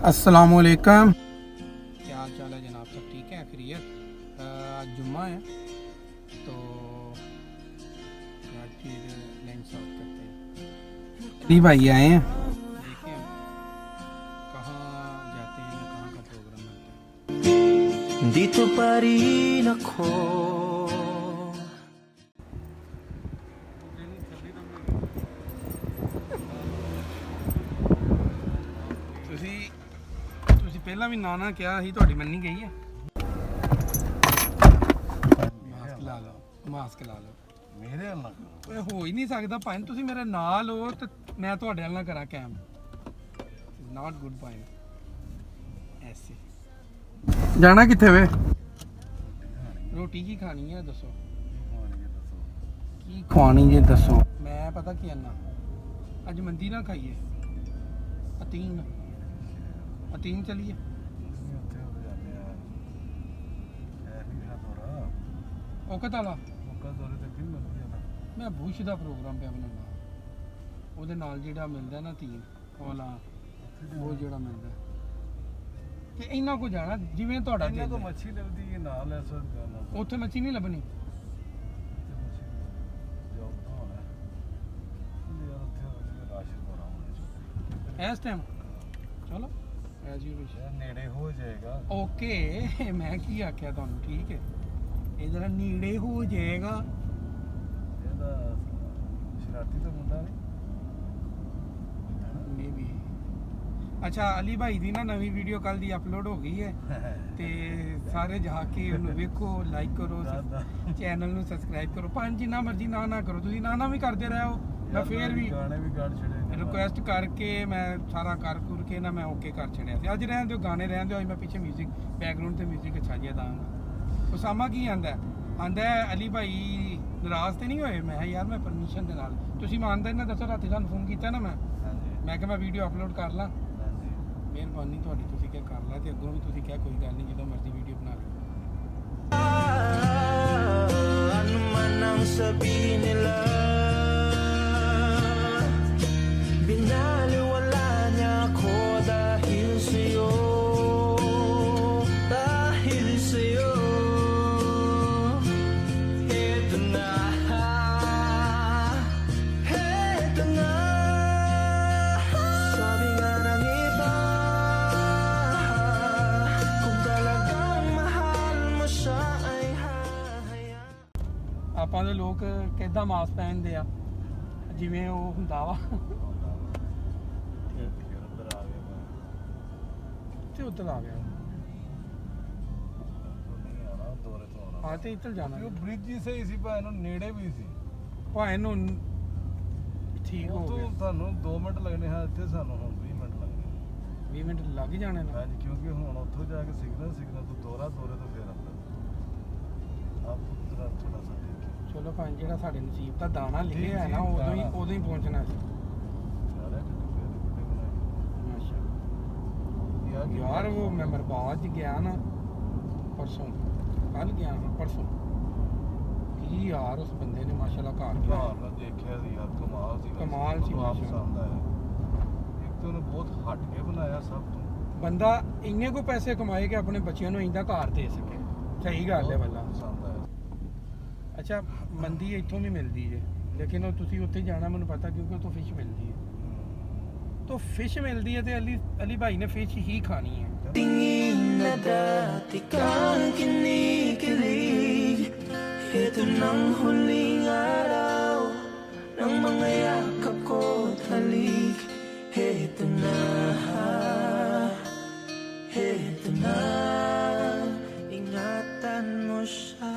अस्सलामुअलैकुम, क्या हाल चाल है जनाब? सब ठीक है? खैरियत? आज जुम्मा है तो आज फिर लंच सर्व करते हैं। अली भाई आए हैं, देखें कहाँ जाते हैं, कहाँ का प्रोग्राम बनता है। Dito pa rin ako. ਤੁਸੀਂ ਪਹਿਲਾਂ ਵੀ ਨਾ ਕਿਹਾ ਸੀ, ਤੁਹਾਡੀ ਮੰਨੀ ਗਈ ਹੈ। ਮਾਸਕ ਲਾ ਲਓ ਮੇਰੇ ਨਾਲ ਓਏ ਹੋ ਹੀ ਨਹੀਂ ਸਕਦਾ ਭਾਈ, ਤੁਸੀਂ ਮੇਰੇ ਨਾਲ ਹੋ ਤੇ ਮੈਂ ਤੁਹਾਡੇ ਨਾਲ ਨਾ ਕਰਾਂ ਕੈਮ। ਨਾਟ ਗੁੱਡ ਭਾਈ। ਐਸੇ ਜਾਣਾ ਕਿੱਥੇ ਵੇ? ਰੋਟੀ ਕੀ ਖਾਣੀ ਹੈ ਦੱਸੋ? ਕੀ ਖਵਾਣੀ ਜੇ ਦੱਸੋ? ਮੈਂ ਪਤਾ ਕੀ ਆਨਾ, ਅੱਜ ਮੰਦੀ ਨਾ ਖਾਈਏ, ਅਤੀਨ ਚਲੀਏ। ਔਕਤ ਵਾਲਾ ਮੈਂ ਬੂਸ਼ ਦਾ ਪ੍ਰੋਗਰਾਮ ਪਿਆ ਬਣਾਉਣਾ, ਉਹਦੇ ਨਾਲ ਜਿਹੜਾ ਮਿਲਦਾ ਨਾ ਤੀਨ ਵਾਲਾ, ਉਹ ਜਿਹੜਾ ਮਿਲਦਾ ਤੇ ਇਹਨਾਂ ਕੋ ਜਾਣਾ ਜਿਵੇਂ ਤੁਹਾਡਾ ਦਿਲ ਹੈ। ਮੱਛੀ ਲੱਭਦੀ ਹੈ ਨਾਲ ਐ ਸਰ ਜਾਣਾ, ਉੱਥੇ ਮੱਛੀ ਨਹੀਂ ਲੱਭਣੀ। ਇਸ ਟਾਈਮ ਚਲੋ ਐਜ਼ ਯੂ ਵਿਸ਼, ਨੇੜੇ ਹੋ ਜਾਏਗਾ। ਓਕੇ ਮੈਂ ਕੀ ਆਖਿਆ ਤੁਹਾਨੂੰ? ਠੀਕ ਹੈ, ਇਹ ਜਰਾ ਨੇੜੇ ਹੋ ਜਾਏਗਾ। ਇਹਦਾ ਸ਼ਰਾਰਤੀ ਤਾਂ ਮੁੰਡਾ ਨਹੀਂ ਮੇਬੀ। ਅੱਛਾ, ਅਲੀ ਭਾਈ ਦੀ ਨਾ ਨਵੀਂ ਵੀਡੀਓ ਕੱਲ ਦੀ ਅਪਲੋਡ ਹੋ ਗਈ ਹੈ ਤੇ ਸਾਰੇ ਜਾ ਕੇ ਉਹਨੂੰ ਵੇਖੋ, ਲਾਈਕ ਕਰੋ, ਚੈਨਲ ਨੂੰ ਸਬਸਕ੍ਰਾਈਬ ਕਰੋ। ਭਾਵੇਂ ਜਿੰਨਾ ਮਰਜ਼ੀ ਨਾ ਕਰੋ, ਤੁਸੀਂ ਨਾ ਵੀ ਕਰਦੇ ਰਹੋ, ਮੈਂ ਫੇਰ ਵੀ ਗਾਣੇ ਵੀ ਕੱਢ ਛੜੇ ਰਿਕੁਐਸਟ ਕਰਕੇ ਮੈਂ ਸਾਰਾ ਕਰ ਕੇ ਨਾ ਮੈਂ ਓਕੇ ਕਰ ਛੜਿਆ ਸੀ। ਅੱਜ ਰਹਿਣ ਦਿਓ, ਗਾਣੇ ਰਹਿਣ ਦਿਓ, ਅੱਜ ਮੈਂ ਪਿੱਛੇ ਮਿਊਜ਼ਿਕ ਬੈਕਗ੍ਰਾਉਂਡ ਤੇ ਮਿਊਜ਼ਿਕ ਅੱਛਾ ਜਿਹਾ ਦਾਂਗਾ। ਉਸਾਮਾ ਕੀ ਆਂਦਾ ਅਲੀ ਭਾਈ ਨਾਰਾਜ਼ ਤੇ ਨਹੀਂ ਹੋਏ? ਮੈਂ ਕਿਹਾ ਯਾਰ ਮੈਂ ਪਰਮਿਸ਼ਨ ਦੇ ਨਾਲ, ਤੁਸੀਂ ਮੰਨਦੇ ਨਾ ਦੱਸੋ, ਰਾਤੀ ਤੁਹਾਨੂੰ ਫੋਨ ਕੀਤਾ ਨਾ ਮੈਂ ਕਿਹਾ ਮੈਂ ਵੀਡੀਓ ਅਪਲੋਡ ਕਰ ਲਾਂ। ਮਿਹਰਬਾਨੀ ਤੁਹਾਡੀ, ਤੁਸੀਂ ਕਿਹਾ ਕਰ ਲਾ, ਤੇ ਅੱਗੋਂ ਵੀ ਤੁਸੀਂ ਕਿਹਾ ਕੋਈ ਗੱਲ ਨਹੀਂ, ਜਦੋਂ ਮਰਜ਼ੀ ਵੀਡੀਓ ਬਣਾ ਲਓ। Ano man ang sabihin nila, binaliwala niya ako dahil sa'yo, dahil sa'yo. Eto na, eto na. Sabi nga ng iba, kung talagang mahal mo siya ay hahayaan. ਆਪਾਂ ਦੇ ਲੋਕ ਕਿੱਦਾਂ ਮਾਸ ਪਹਿਨਦੇ ਆ, ਜਿਵੇਂ ਉਹ ਹੁੰਦਾ ਵਾ ਉੱਧਰ ਆ ਗਿਆ ਤੇ ਉੱਧਰ ਆ ਗਿਆ। ਨਹੀਂ ਆਣਾ ਦੋਰੇ ਤੋਂ ਆਉਣਾ। ਆ ਤੇ ਇੱਧਰ ਜਾਣਾ, ਉਹ ਬ੍ਰਿਜ ਹੀ ਸਹੀ ਸੀ ਭਾਵੇਂ, ਇਹਨੂੰ ਨੇੜੇ ਵੀ ਸੀ। ਭਾਵੇਂ ਨੂੰ ਠੀਕ ਹੋ ਉੱਥੋਂ ਗਿਆ। ਤੁਹਾਨੂੰ 2 ਮਿੰਟ ਲੱਗਣੇ ਹਨ, ਇੱਥੇ ਸਾਨੂੰ ਹੁਣ 20 ਮਿੰਟ ਲੱਗਣੇ। 20 ਮਿੰਟ ਲੱਗ ਹੀ ਜਾਣੇ ਨੇ। ਹਾਂਜੀ, ਕਿਉਂਕਿ ਹੁਣ ਉੱਥੋਂ ਜਾ ਕੇ ਸਿਗਨਲ ਤੋਂ ਦੋਰੇ ਤੋਂ ਫੇਰ ਅੰਦਰ ਆਪ ਥੋੜਾ सा देखिए। ਚਲੋ ਭਾਵੇਂ ਜਿਹੜਾ ਸਾਡੇ ਨਸੀਬ ਦਾ ਦਾਣਾ ਲਿਖਿਆ ਹੈ ਨਾ, ਠੀਕ, ਉਦੋਂ ਹੀ ਪਹੁੰਚਣਾ ਸੀ। सारे कितने बनाए ਅੱਛਾ ਯਾਰ, ਉਹ ਮੈਂ ਮਰਬਾਦ ਚ ਗਿਆ ਨਾ ਪਰਸੋਂ, ਕੱਲ ਗਿਆ ਹਾਂ ਪਰਸੋਂ, ਕੀ ਯਾਰ ਉਸ ਬੰਦੇ ਨੇ ਮਾਸ਼ਾਅੱਲਾ ਘਰ ਘਰ ਨਾਲ ਦੇਖਿਆ ਸੀ ਯਾਰ, ਕਮਾਲ ਸੀ। ਕਮਾਲ ਸੀ, ਮੈਨੂੰ ਆਪ ਮਾਸ਼ਾਅੱਲਾ। ਪਸੰਦ ਆਇਆ। ਇੱਕ ਤਾਂ ਉਹਨੇ ਬਹੁਤ ਹਟ ਕੇ ਬਣਾਇਆ ਸਭ ਤੋਂ। ਬੰਦਾ ਇੰਨੇ ਕੋ ਪੈਸੇ ਕਮਾਏ ਕਿ ਆਪਣੇ ਬੱਚਿਆਂ ਨੂੰ ਇੰਦਾ ਘਰ ਦੇ ਸਕੇ। ਸਹੀ ਗੱਲ ਹੈ ਬੱਲਾ। ਪਸੰਦ ਆਇਆ। ਅੱਛਾ, ਮੰਦੀ ਇੱਥੋਂ ਵੀ ਮਿਲਦੀ ਹੈ, ਲੇਕਿਨ ਉਹ ਤੁਸੀਂ ਉੱਥੇ ਜਾਣਾ ਮੈਨੂੰ ਪਤਾ, ਕਿਉਂਕਿ ਉੱਥੋਂ ਫਿਸ਼ ਮਿਲਦੀ ਹੈ। तो फिश मिलती है, तो अली भाई ने फिश ही खानी है। Tingin na dati kang kinikilig, ito nang huling araw ng mga yakap ko't halik. Ito na, ingatan mo siya.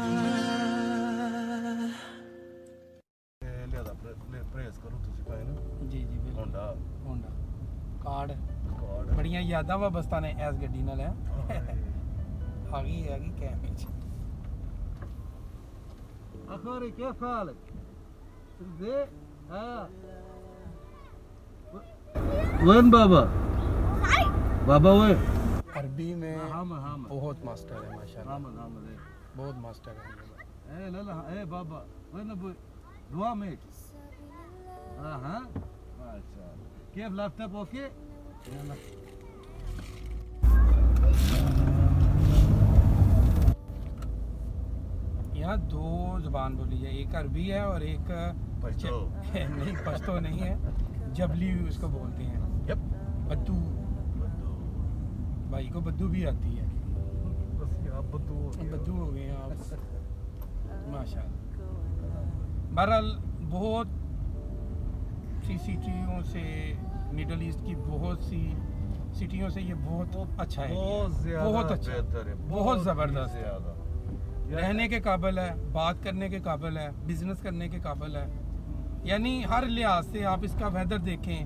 ਲਿਆਦਾ ਪ੍ਰੇਸ ਕਰੋ ਤੁਸੀਂ ਭਾਈ ਨੂੰ। जी जी बिल्कुल। होंडा कार्ड ਗੋਡ बड़िया यादा वाबस्ता ने इस गड्डी नाल है। आ गई कैम विच। अखबारी كيف حالك؟ زين؟ وين بابا؟ بابا وين؟ अरबी में حامد बहुत मास्टर है माशाल्लाह, حامد बहुत मास्टर है। ايه لا ايه بابا وين ابوي؟ دوامك؟ ها ما شاء الله. كيف لابتوب اوكي؟ दो ज़बान बोली है, एक अरबी है और एक पश्तो। नहीं पश्तो नहीं है, जबली उसको बोलते हैं। यप बद्दू, भाई को बद्दू भी आती है। बस ये आप बद्दू हो गए। बद्दू हो गए आप माशाल्लाह। बहरहाल बहुत सी सिटियों से, मिडल ईस्ट की बहुत सी सिटियों से ये बहुत अच्छा है, बहुत ज्यादा बहुत अच्छा, बेहतर है, बहुत ज़बरदस्त है। ज्यादा रहने के काबिल है, बात करने के काबिल है, बिजनेस करने के काबिल है। यानी हर लिहाज से आप इसका वेदर देखें,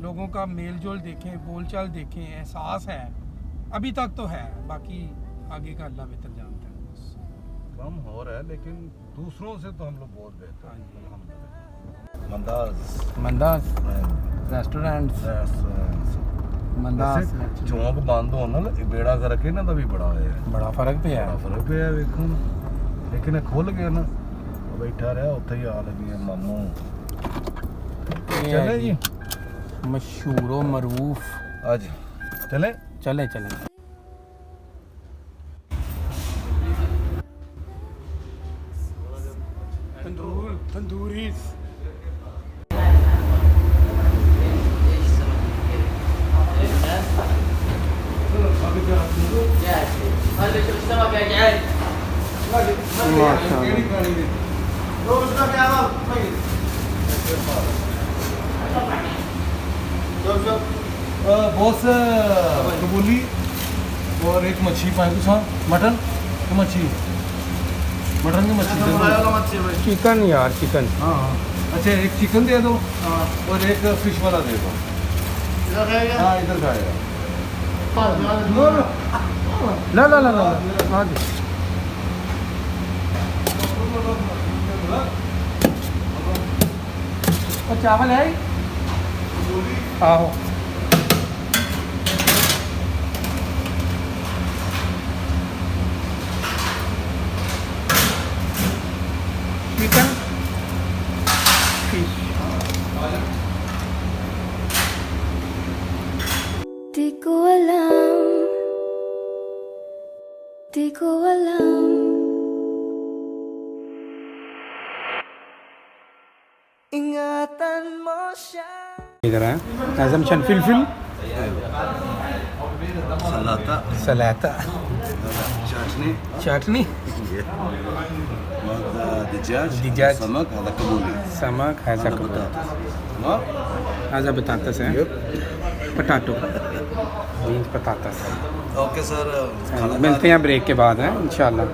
लोगों का मेल जोल देखें, बोलचाल देखें, एहसास है अभी तक तो है, बाकी आगे का अल्लाह बेहतर जानता है। कम हो रहा है लेकिन दूसरों से तो हम लोग बहुत बेहतर हाँ हैं जी। अल्हम्दुलिल्लाह। मंदाज मंदास रेस्टोरेंट, मंदास चौंक बंद होना ना बेड़ा करके ना तो भी बड़ा है, बड़ा फर्क पे है। बड़ा फर्क है वेखो ना, लेकिन ये खुल गया ना बैठा रहा उत्थे ही आ लगी है मामू। ये चले है जी मशहूर व मरूफ। आज चले चले चले तंदूरी बॉस कबूली और एक मच्छी पाए कुछ, हाँ मटन की मच्छी, मटन की मच्छी चिकन यार चिकन। हाँ हाँ अच्छा एक चिकन दे दो और एक फिश वाला दे दो। हाँ इधर खाएगा। ला ला ला ला आगे और चावल है आओ chicken fish. Di ko alam, di ko alam. Ingatan mo siya. इधर है आजम शन फिलफिल सलाता सलाता चटनी चटनी دجاج دجاج. سمك هذا كابولي समक है هذا सकबता بطاطس ها आजा बताता है पटाटो बीन्स पताता اوكي सर मिलते हैं ब्रेक के बाद हैं इंशाल्लाह।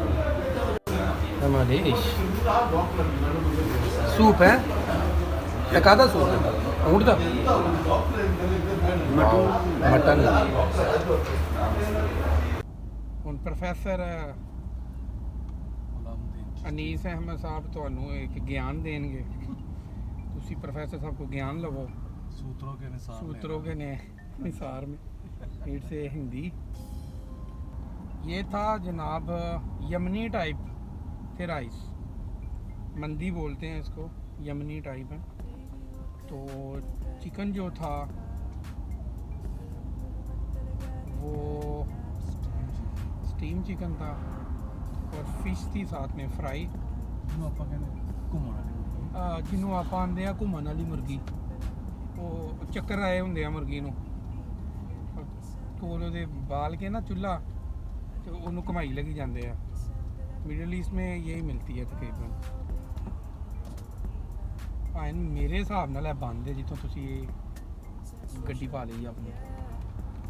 मलेश सूप है कादा सूप है ऊँट दा मटन ਹੁਣ ਪ੍ਰੋਫੈਸਰ ਅਨੀਸ ਅਹਿਮਦ ਸਾਹਿਬ ਤੁਹਾਨੂੰ ਇੱਕ ਗਿਆਨ ਦੇਣਗੇ। ਤੁਸੀਂ प्रोफेसर साहब को ज्ञान लवो सूत्रों के निसार सूत्रों के निसार में नीट से हिंदी। ये था जनाब यमनी टाइप थे राइस, मंदी बोलते हैं इसको, यमनी टाइप है। तो चिकन जो था वो स्टीम चिकन था और फिश थी साथ में फ्राई, ਜਿਹਨੂੰ ਆਪਾਂ ਆਂਦੇ ਆ ਘੁੰਮਣ ਵਾਲੀ ਮੁਰਗੀ। ਉਹ ਚੱਕਰ ਆਏ ਹੁੰਦੇ ਆ ਮੁਰਗੀ ਨੂੰ, ਕੋਲ ਉਹਦੇ ਬਾਲ ਕੇ ਨਾ ਚੁੱਲ੍ਹਾ ਤੇ ਉਹਨੂੰ ਘੁਮਾਈ ਲੱਗੀ ਜਾਂਦੇ ਆ। मिडिल ईस्ट में यही मिलती है तकरीबन। ਭਾਵੇਂ ਮੇਰੇ ਹਿਸਾਬ ਨਾਲ ਇਹ ਬੰਦ ਹੈ ਜਿੱਥੋਂ ਤੁਸੀਂ ਇਹ ਗੱਡੀ ਪਾ ਲਈ ਆਪਣੀ।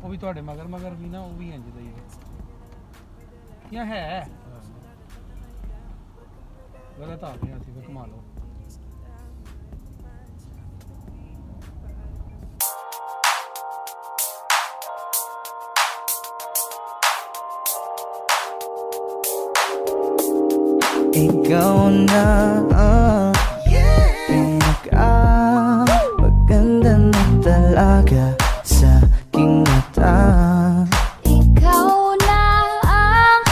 ਉਹ ਵੀ ਤੁਹਾਡੇ ਮਗਰ ਮਗਰ ਵੀ ਨਾ, ਉਹ ਵੀ ਇੰਜ ਦਾ ਹੀ ਹੈ ਜਾਂ ਹੈ ਗਲਤ ਆ ਗਿਆ ਸੀ, ਫਿਰ ਘੁਮਾ ਲਓ। Ikaw na maganda na talaga sa aking mata. Ikaw na ang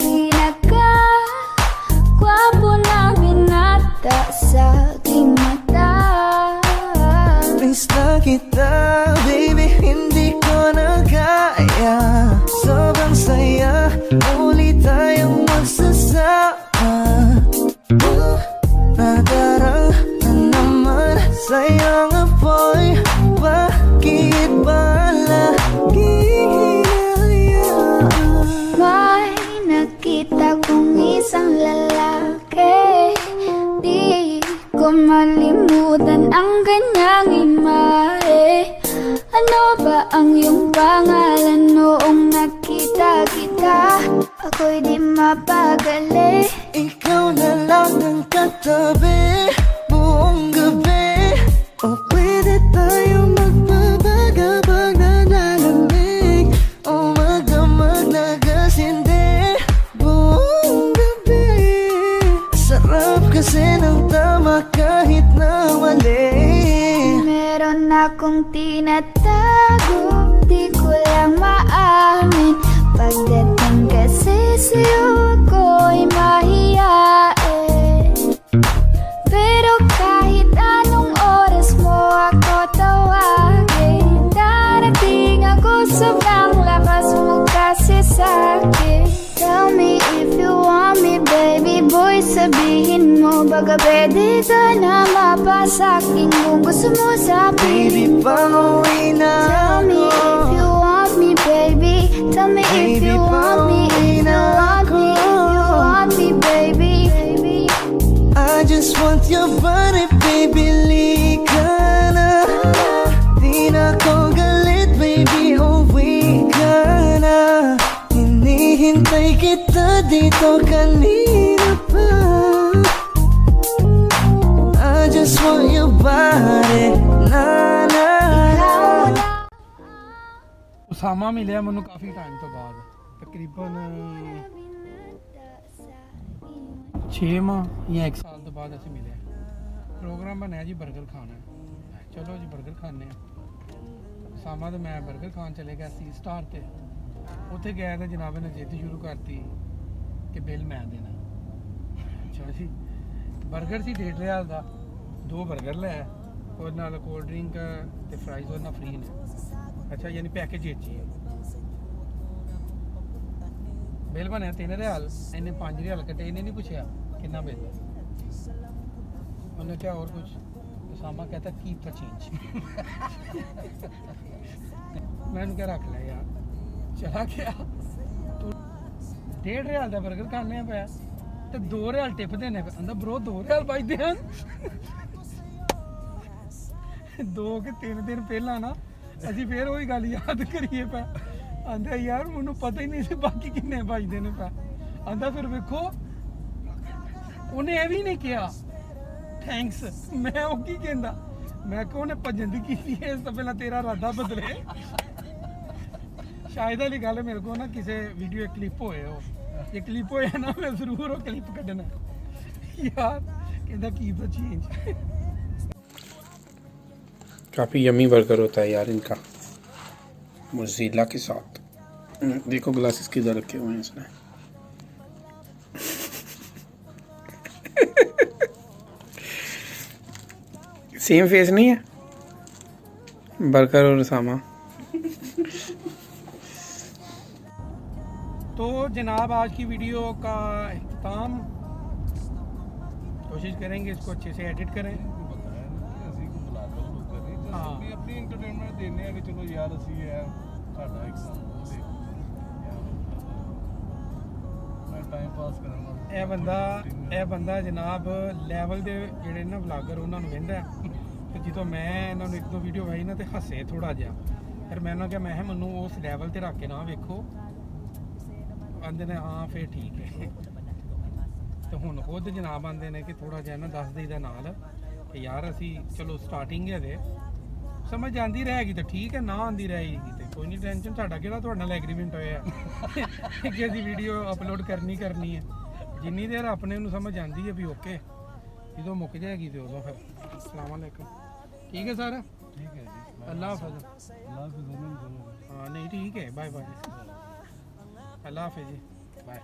pinaka-gwapo na binata sa aking mata. Miss na kita, baby, hindi ko na kaya. Sobrang saya, muli tayong magsasama. malimutan ang kanyang imahe. Ano ba ang iyong pangalan noong nakita kita? Ako'y di mapagali. Ikaw na lang ang katabi buong gabi. O pwede tayo magpapagabag na nalamig. O magdamag na gasindi buong gabi. Sarap kasi ng tama kahit na mali. Meron akong tinatago, di ko lang maamin. Pagdating kasi sa'yo ako'y mahiyain. Pero kahit anong oras mo ako tawagin, darating ako, sobrang lakas mo kasi sa'kin. Tell me if you want me, baby boy, sabihin mo baga pwede ka na mapasakin kung gusto mo sa Baby, panguwi na Tell me if you want me, baby. Tell me if you want me, if you want me, if you want me, baby. I just want your body, baby, lika na. Di na ko galit, baby, uwi ka na. Hinihintay kita dito kanina pa. I just want your body, na na na. Osama ਮਿਲਿਆ ਮੈਨੂੰ ਕਾਫੀ time ਤੋਂ ਬਾਅਦ, ਤਕਰੀਬਨ 6 ਮਾਹ ਜਾਂ 1 ਸਾਲ ਤੋਂ ਬਾਅਦ ਅਸੀਂ ਮਿਲੇ। ਪ੍ਰੋਗਰਾਮ ਬਣਿਆ ਜੀ 버ਗਰ ਖਾਣਾ ਹੈ। ਚਲੋ ਜੀ 버ਗਰ ਖਾਣੇ ਆ। ਉਸਾਮਾ ਤੇ ਮੈਂ 버ਗਰ ਖਾਣ ਚਲੇ ਗਿਆ ਸੀ ਸਟਾਰ ਤੇ। ਉੱਥੇ ਗਿਆ ਤਾਂ ਜਨਾਬ ਨੇ ਜਿੱਦ ਸ਼ੁਰੂ ਕਰਤੀ ਕਿ ਬਿੱਲ ਮੈਂ ਦੇਣਾ। ਅੱਛਾ ਜੀ, 버ਗਰ ਸੀ 1.5 ਰਿਆਲ ਦਾ, 2 버ਗਰ ਲੈ, ਉਹਦੇ ਨਾਲ ਕੋਲਡ ਡਰਿੰਕ ਤੇ ਫਰਾਈਜ਼ ਉਹਦੇ ਨਾਲ ਫ੍ਰੀ ਨੇ। ਅੱਛਾ, ਯਾਨੀ ਪੈਕੇਜ ਵਿੱਚ ਹੀ ਹੈ। ਬਿੱਲ ਬਣਿਆ 3 ਰਿਆਲ, ਇਹਨੇ 5 ਰਿਆਲ ਕੱਟੇ। ਇਹਨੇ ਨਹੀਂ ਪੁੱਛਿਆ ਕਿੰਨਾ ਬਿੱਲ ਹੈ। ਉਹਨੇ ਕਿਹਾ ਹੋਰ ਕੁਝ? ਉਸਾਮਾ कहता कीप द चेंज। मैं उन्हें क्या रख लिया यार, चला गया। तू 1.5 ਰਿਆਲ ਦਾ 버ਗਰ ਖਾਣੇ ਪਿਆ ਤੇ 2 ਰਿਆਲ ਟਿਪ ਦੇਣੇ ਪਏ। ਕਹਿੰਦਾ ਬ్రో 2 ਰਿਆਲ ਬਚਦੇ ਹਨ। 2 ਕਿ 3 ਦਿਨ ਪਹਿਲਾਂ ਨਾ ਅਸੀਂ ਫੇਰ ਉਹੀ ਗੱਲ ਯਾਦ ਕਰੀਏ ਪਾ। ਆਂਦਾ ਯਾਰ ਮੈਨੂੰ ਪਤਾ ਹੀ ਨਹੀਂ ਸੀ ਬਾਕੀ ਕਿੰਨੇ ਬਚਦੇ ਨੇ ਪਾ। ਆਂਦਾ ਫਿਰ ਵੇਖੋ ਉਹਨੇ ਇਹ ਵੀ ਨਹੀਂ ਕਿਹਾ ਥੈਂਕਸ। ਮੈਂ ਉਹ ਕੀ ਕਹਿੰਦਾ, ਮੈਂ ਕਿਹਾ ਉਹਨੇ ਭੱਜਣ ਦੀ ਕੀਤੀ ਹੈ, ਇਸ ਤੋਂ ਪਹਿਲਾਂ ਤੇਰਾ ਇਰਾਦਾ ਬਦਲੇ। ਸ਼ਾਇਦ ਵਾਲੀ ਗੱਲ ਮੇਰੇ ਕੋਲ ਨਾ ਕਿਸੇ ਵੀਡੀਓ ਕਲਿੱਪ ਹੋਏ, ਉਹ ਜੇ ਕਲਿੱਪ ਹੋਇਆ ਨਾ ਮੈਂ ਜ਼ਰੂਰ ਉਹ ਕਲਿੱਪ ਕੱਢਣਾ यार। कहता कीप द चेंज। काफ़ी यमी बर्गर होता है यार इनका, मोज़रेला के साथ। देखो ग्लासेस किधर रखे हुए हैं इसने। सेम फेस नहीं है बर्गर और सामा। तो जनाब आज की वीडियो का इख्तिताम, कोशिश करेंगे इसको अच्छे से एडिट करें। हाँ, ਆਪਣੀ ਐਂਟਰਟੇਨਮੈਂਟ ਦੇਣੇ ਆ ਕਿ ਚਲੋ ਯਾਰ ਅਸੀਂ ਇਹ ਸਾਡਾ ਇੱਕ ਟਾਈਮ ਪਾਸ ਕਰਨ ਵਾਸਤੇ। ਇਹ ਬੰਦਾ ਜਨਾਬ ਲੈਵਲ ਦੇ ਜਿਹੜੇ ਨਾ ਵਲਾਗਰ ਉਹਨਾਂ ਨੂੰ ਵਹਿੰਦਾ ਤੇ ਜਦੋਂ ਮੈਂ ਇਹਨਾਂ ਨੂੰ 1-2 ਵੀਡੀਓ ਵਾਈ ਨਾ ਤੇ ਹੱਸੇ ਥੋੜਾ ਜਿਹਾ। ਫਿਰ ਮੈਂ ਉਹਨਾਂ ਕਿਹਾ ਮੈਂ ਮੈਨੂੰ ਉਸ ਲੈਵਲ ਤੇ ਰੱਖ ਕੇ ਨਾ ਵੇਖੋ। ਆਂਦੇ ਨੇ ਹਾਂ ਫਿਰ ਠੀਕ ਹੈ। ਤੇ ਹੁਣ ਖੁਦ ਜਨਾਬ ਆਂਦੇ ਨੇ ਕਿ ਥੋੜਾ ਜਿਹਾ ਨਾ ਦੱਸ ਦੇਈਦਾ ਨਾਲ ਕਿ ਯਾਰ ਅਸੀਂ ਚਲੋ ਸਟਾਰਟਿੰਗ ਹੈ ਦੇ ਸਮਝ ਆਂਦੀ ਰਹੇਗੀ ਤਾਂ ਠੀਕ ਹੈ, ਨਾ ਆਂਦੀ ਰਹੇਗੀ ਤੇ ਕੋਈ ਨਹੀਂ ਟੈਨਸ਼ਨ। ਸਾਡਾ ਕਿਹੜਾ ਤੁਹਾਡੇ ਨਾਲ ਐਗਰੀਮੈਂਟ ਹੋਇਆ ਕਿ ਅਸੀਂ ਵੀਡੀਓ ਅਪਲੋਡ ਕਰਨੀ ਹੈ। ਜਿੰਨੀ ਦੇਰ ਆਪਣੇ ਨੂੰ ਸਮਝ ਆਂਦੀ ਹੈ ਵੀ ਓਕੇ, ਜਦੋਂ ਮੁੱਕ ਜਾਏਗੀ ਤੇ ਉਦੋਂ ਫਿਰ ਅਸਲਾਮ ਵਾਲੇਕੁਮ। ਠੀਕ ਹੈ ਸਰ, ਠੀਕ ਹੈ ਜੀ, ਅੱਲਾ ਹਾਫਿਜ਼। ਅੱਲਾਹ ਹਾਫਿਜ਼। हाँ नहीं ठीक है, बाय बाय, अल्लाह हाफिज़ जी, bye.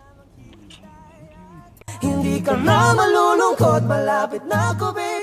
Hindi ka na malulungkot, malapit na ako, baby.